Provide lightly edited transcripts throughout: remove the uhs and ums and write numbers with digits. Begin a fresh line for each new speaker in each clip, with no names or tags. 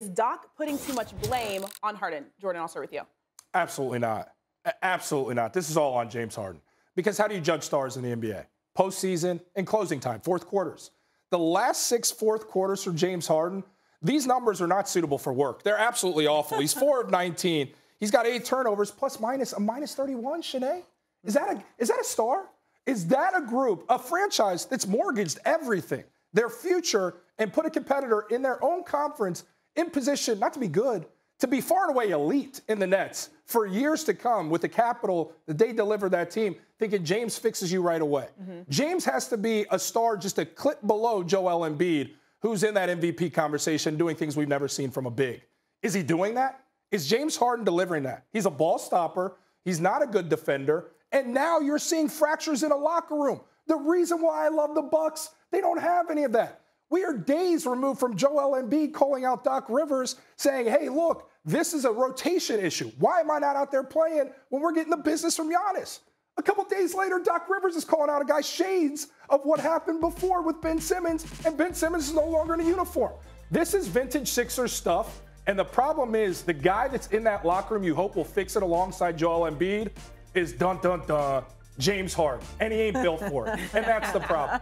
Is Doc putting too much blame on Harden? Jordan, I'll start with you.
Absolutely not. Absolutely not. This is all on James Harden. Because how do you judge stars in the NBA? Postseason and closing time, fourth quarters. The last 6 fourth quarters for James Harden, these numbers are not suitable for work. They're absolutely awful. He's 4 of 19. He's got 8 turnovers, plus minus a minus 31, Shanae. Is that a star? Is that a group, a franchise that's mortgaged everything, their future, and put a competitor in their own conference in position, not to be good, to be far and away elite in the Nets for years to come with the capital that they deliver that team, thinking James fixes you right away. James has to be a star just a clip below Joel Embiid, who's in that MVP conversation doing things we've never seen from a big. Is he doing that? Is James Harden delivering that? He's a ball stopper. He's not a good defender. And now you're seeing fractures in a locker room. The reason why I love the Bucks, they don't have any of that. We are days removed from Joel Embiid calling out Doc Rivers saying, hey, look, this is a rotation issue. Why am I not out there playing when we're getting the business from Giannis? A couple days later, Doc Rivers is calling out a guy shades of what happened before with Ben Simmons, and Ben Simmons is no longer in a uniform. This is vintage Sixers stuff, and the problem is the guy that's in that locker room you hope will fix it alongside Joel Embiid is dun-dun-dun, James Harden, and he ain't built for it, and that's the problem.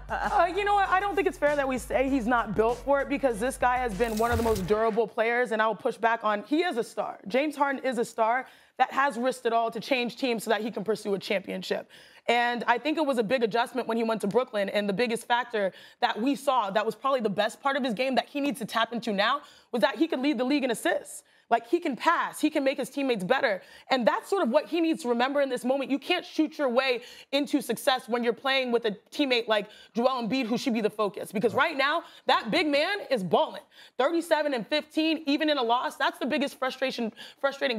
You know what? I don't think it's fair that we say he's not built for it because this guy has been one of the most durable players, and I will push back on he is a star. James Harden is a star that has risked it all to change teams so that he can pursue a championship. And I think it was a big adjustment when he went to Brooklyn, and the biggest factor that we saw that was probably the best part of his game that he needs to tap into now was that he could lead the league in assists. Like, he can pass. He can make his teammates better. And that's sort of what he needs to remember in this moment. You can't shoot your way into success when you're playing with a teammate like Joel Embiid, who should be the focus. Because right now, that big man is balling. 37 and 15, even in a loss, that's the biggest frustrating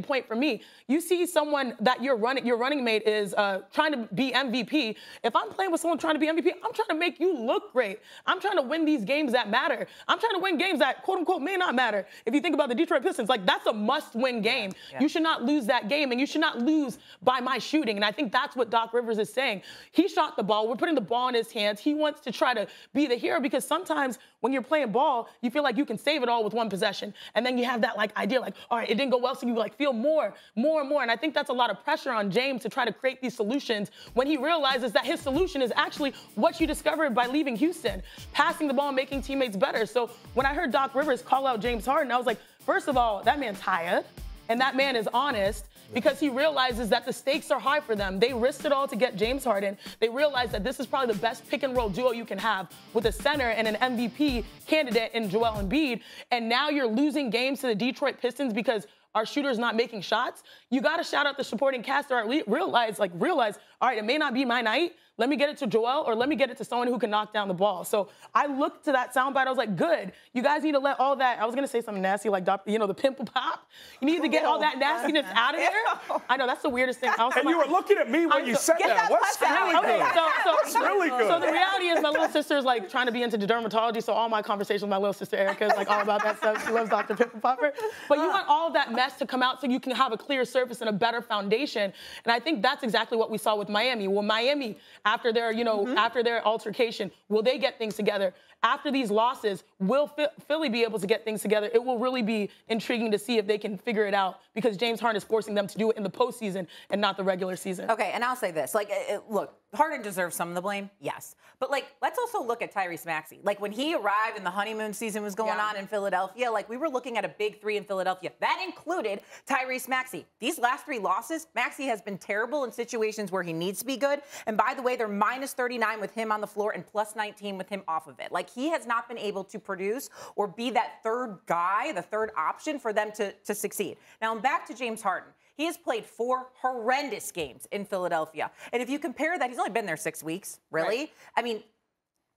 point for me. You see someone that your running mate is trying to be MVP. If I'm playing with someone trying to be MVP, I'm trying to make you look great. I'm trying to win these games that matter. I'm trying to win games that, quote unquote, may not matter. If you think about the Detroit Pistons, like, that's a must-win game. Yeah. You should not lose that game, and you should not lose by my shooting. And I think that's what Doc Rivers is saying. He shot the ball. We're putting the ball in his hands. He wants to try to be the hero because sometimes when you're playing ball, you feel like you can save it all with one possession. And then you have that, like, idea, like, all right, it didn't go well, so you, like, feel more and more. And I think that's a lot of pressure on James to try to create these solutions when he realizes that his solution is actually what you discovered by leaving Houston, passing the ball and making teammates better. So when I heard Doc Rivers call out James Harden, I was like, first of all, that man's tired, and that man is honest because he realizes that the stakes are high for them. They risked it all to get James Harden. They realize that this is probably the best pick-and-roll duo you can have with a center and an MVP candidate in Joel Embiid, and now you're losing games to the Detroit Pistons because our shooter's not making shots. You got to shout out the supporting cast or realize, all right, it may not be my night. Let me get it to Joel or let me get it to someone who can knock down the ball. So I looked to that soundbite. I was like, good. You guys need to let all that. I was going to say something nasty like, the pimple pop. You need to get all that nastiness out of there. I know, that's the weirdest thing.
And you were looking at me when you said that. What's really good? What's really good?
So the reality is my little sister is like trying to be into dermatology, so all my conversations with my little sister Erica is like all about that stuff. She loves Dr. Pimple Popper. But you want all of that mess to come out so you can have a clear surface and a better foundation. And I think that's exactly what we saw with Miami. Well, Miami, after their, after their altercation, will they get things together? After these losses, will Philly be able to get things together? It will really be intriguing to see if they can figure it out because James Harden is forcing them to do it in the postseason and not the regular season.
Okay, and I'll say this. Look, Harden deserves some of the blame, yes. But, let's also look at Tyrese Maxey. When he arrived and the honeymoon season was going on in Philadelphia, we were looking at a big 3 in Philadelphia. That included Tyrese Maxey. These last 3 losses, Maxey has been terrible in situations where he needs to be good. And by the way, they're minus 39 with him on the floor and plus 19 with him off of it. He has not been able to produce or be that third guy, the third option for them to succeed. Now, I'm back to James Harden. He has played 4 horrendous games in Philadelphia. And if you compare that, he's only been there 6 weeks, really. Right. I mean,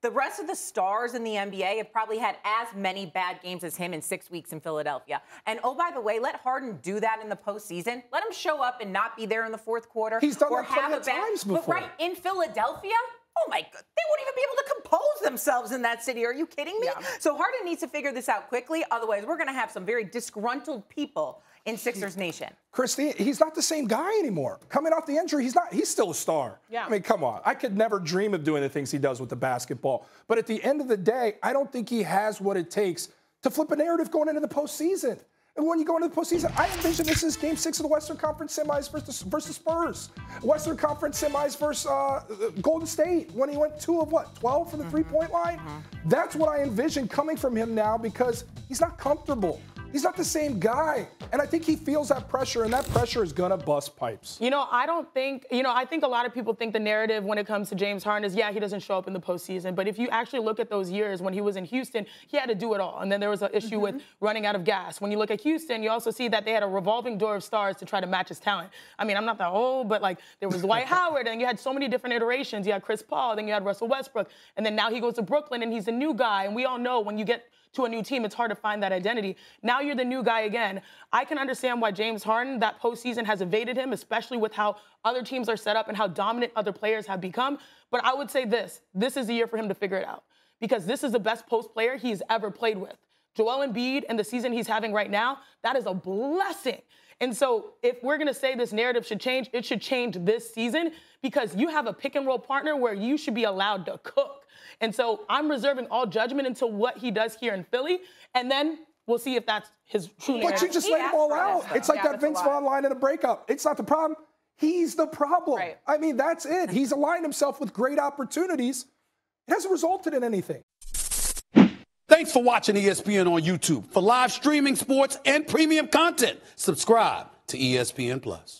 the rest of the stars in the NBA have probably had as many bad games as him in 6 weeks in Philadelphia. And, oh, by the way, let Harden do that in the postseason. Let him show up and not be there in the fourth quarter.
He's done that plenty of times before.
But right in Philadelphia? Oh, my God. They won't even be able to compose themselves in that city. Are you kidding me? Yeah. So Harden needs to figure this out quickly. Otherwise, we're going to have some very disgruntled people in Sixers Nation.
Christy, he's not the same guy anymore. Coming off the injury, he's still a star.
Yeah.
I mean, come on. I could never dream of doing the things he does with the basketball. But at the end of the day, I don't think he has what it takes to flip a narrative going into the postseason. And when you go into the postseason, I envision this is Game 6 of the Western Conference semis versus Spurs. Western Conference semis versus Golden State when he went 2 of 12 from the three-point line? That's what I envision coming from him now because he's not comfortable. He's not the same guy. And I think he feels that pressure, and that pressure is going to bust pipes.
I think a lot of people think the narrative when it comes to James Harden is, yeah, he doesn't show up in the postseason. But if you actually look at those years when he was in Houston, he had to do it all. And then there was an issue with running out of gas. When you look at Houston, you also see that they had a revolving door of stars to try to match his talent. I mean, I'm not that old, but, like, there was Dwight Howard, and you had so many different iterations. You had Chris Paul, then you had Russell Westbrook. And then now he goes to Brooklyn, and he's a new guy. And we all know when you get to a new team, it's hard to find that identity. Now you're the new guy again. I can understand why James Harden, that postseason has evaded him, especially with how other teams are set up and how dominant other players have become. But I would say this is the year for him to figure it out because this is the best post player he's ever played with. Joel Embiid and the season he's having right now, that is a blessing. And so if we're going to say this narrative should change, it should change this season because you have a pick and roll partner where you should be allowed to cook. And so I'm reserving all judgment until what he does here in Philly, and then we'll see if that's his true narrative.
But you just laid them all out. It's like that Vince Vaughn line in a breakup. It's not the problem. He's the problem.
Right.
I mean, that's it. He's aligned himself with great opportunities. It hasn't resulted in anything.
Thanks for watching ESPN on YouTube. For live streaming sports and premium content, subscribe to ESPN+.